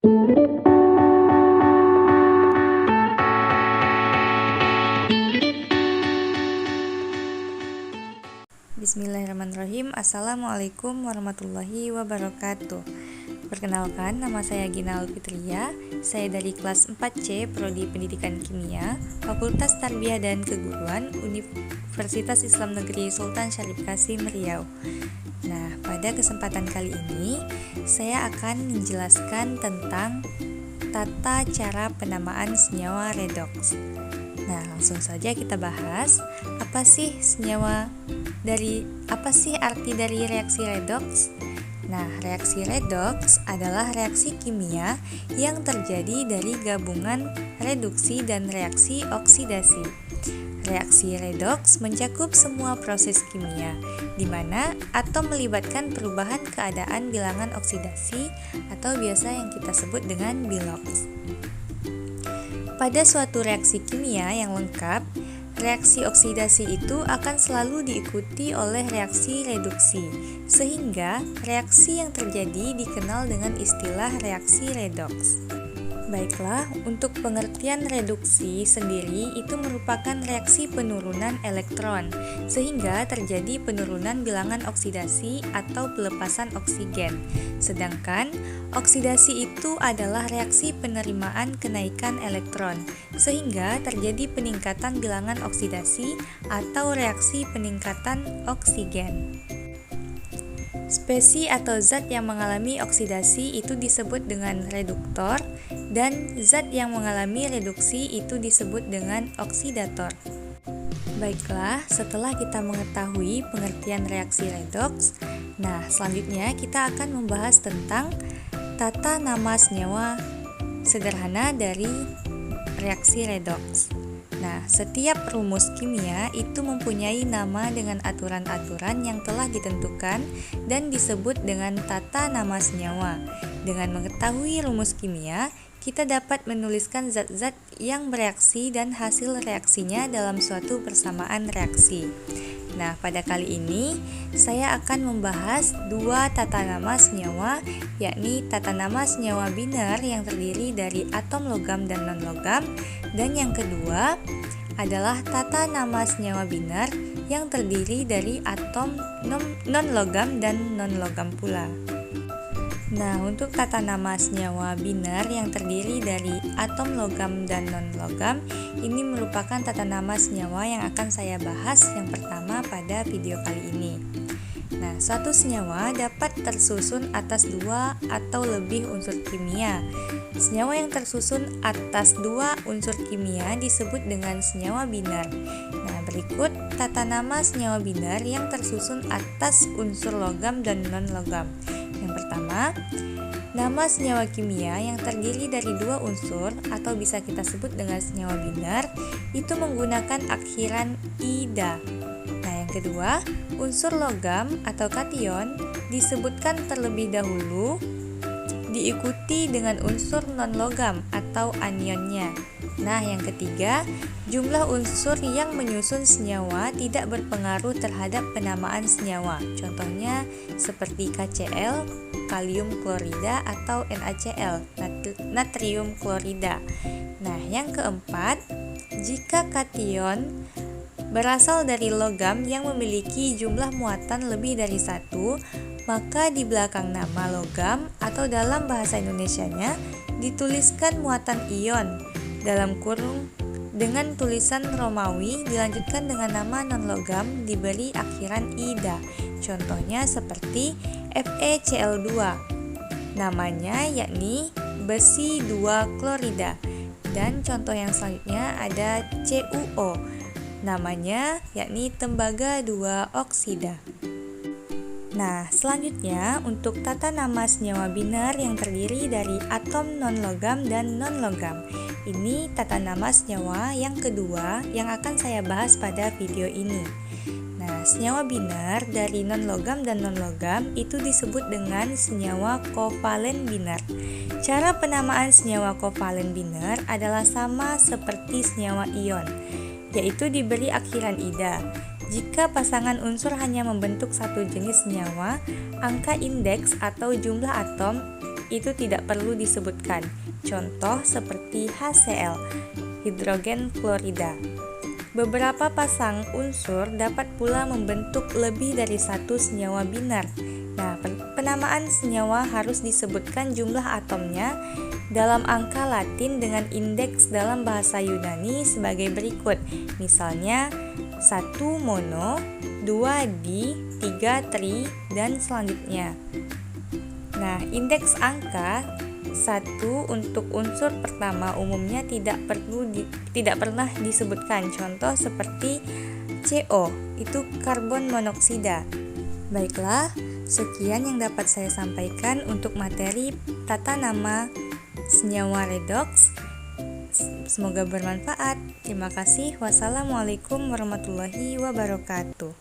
Bismillahirrahmanirrahim. Assalamualaikum warahmatullahi wabarakatuh. Perkenalkan, nama saya Gina Alfitria. Saya dari kelas 4C Prodi Pendidikan Kimia, Fakultas Tarbiyah dan Keguruan, Universitas Islam Negeri Sultan Syarif Qasim Riau. Nah, pada kesempatan kali ini saya akan menjelaskan tentang tata cara penamaan senyawa redoks. Nah, langsung saja kita bahas apa sih arti dari reaksi redoks? Nah, reaksi redoks adalah reaksi kimia yang terjadi dari gabungan reduksi dan reaksi oksidasi. Reaksi redoks mencakup semua proses kimia, di mana atom melibatkan perubahan keadaan bilangan oksidasi atau biasa yang kita sebut dengan biloks. Pada suatu reaksi kimia yang lengkap, reaksi oksidasi itu akan selalu diikuti oleh reaksi reduksi, sehingga reaksi yang terjadi dikenal dengan istilah reaksi redoks. Baiklah, untuk pengertian reduksi sendiri itu merupakan reaksi penurunan elektron, sehingga terjadi penurunan bilangan oksidasi atau pelepasan oksigen. Sedangkan oksidasi itu adalah reaksi penerimaan kenaikan elektron, sehingga terjadi peningkatan bilangan oksidasi atau reaksi peningkatan oksigen. Spesi atau zat yang mengalami oksidasi itu disebut dengan reduktor, dan zat yang mengalami reduksi itu disebut dengan oksidator. Baiklah, setelah kita mengetahui pengertian reaksi redoks, nah selanjutnya kita akan membahas tentang tata nama senyawa sederhana dari reaksi redoks. Nah, setiap rumus kimia itu mempunyai nama dengan aturan-aturan yang telah ditentukan dan disebut dengan tata nama senyawa. Dengan mengetahui rumus kimia, kita dapat menuliskan zat-zat yang bereaksi dan hasil reaksinya dalam suatu persamaan reaksi. Nah, pada kali ini saya akan membahas dua tata nama senyawa, yakni tata nama senyawa biner yang terdiri dari atom logam dan non-logam, dan yang kedua adalah tata nama senyawa biner yang terdiri dari atom non-logam dan non-logam pula. Nah, untuk tata nama senyawa biner yang terdiri dari atom logam dan non-logam, ini merupakan tata nama senyawa yang akan saya bahas yang pertama pada video kali ini. Nah, suatu senyawa dapat tersusun atas dua atau lebih unsur kimia. Senyawa yang tersusun atas dua unsur kimia disebut dengan senyawa biner. Nah, berikut tata nama senyawa biner yang tersusun atas unsur logam dan non-logam. Yang pertama, nama senyawa kimia yang terdiri dari dua unsur atau bisa kita sebut dengan senyawa biner itu menggunakan akhiran ida. Nah, yang kedua, unsur logam atau kation disebutkan terlebih dahulu diikuti dengan unsur non-logam atau anionnya. Nah, yang ketiga, jumlah unsur yang menyusun senyawa tidak berpengaruh terhadap penamaan senyawa. Contohnya seperti KCl, kalium klorida, atau NaCl, natrium klorida. Nah, yang keempat, jika kation berasal dari logam yang memiliki jumlah muatan lebih dari satu, maka di belakang nama logam atau dalam bahasa Indonesianya dituliskan muatan ion dalam kurung dengan tulisan Romawi, dilanjutkan dengan nama non-logam diberi akhiran ida. Contohnya seperti FeCl2, namanya yakni besi 2 klorida, dan contoh yang selanjutnya ada CuO, namanya yakni tembaga 2 oksida. Nah, selanjutnya untuk tata nama senyawa biner yang terdiri dari atom non-logam dan non-logam. Ini tata nama senyawa yang kedua yang akan saya bahas pada video ini. Nah, senyawa biner dari non-logam dan non-logam itu disebut dengan senyawa kovalen biner. Cara penamaan senyawa kovalen biner adalah sama seperti senyawa ion, yaitu diberi akhiran ida. Jika pasangan unsur hanya membentuk satu jenis senyawa, angka indeks atau jumlah atom itu tidak perlu disebutkan. Contoh seperti HCl, hidrogen klorida. Beberapa pasang unsur dapat pula membentuk lebih dari satu senyawa binar. Nah, penamaan senyawa harus disebutkan jumlah atomnya dalam angka Latin dengan indeks dalam bahasa Yunani sebagai berikut. Misalnya 1 mono, 2 di, 3 tri, dan selanjutnya. Nah, indeks angka 1 untuk unsur pertama umumnya tidak pernah disebutkan. Contoh seperti CO, itu karbon monoksida. Baiklah, sekian yang dapat saya sampaikan untuk materi tata nama senyawa redoks. Semoga bermanfaat. Terima kasih. Wassalamualaikum warahmatullahi wabarakatuh.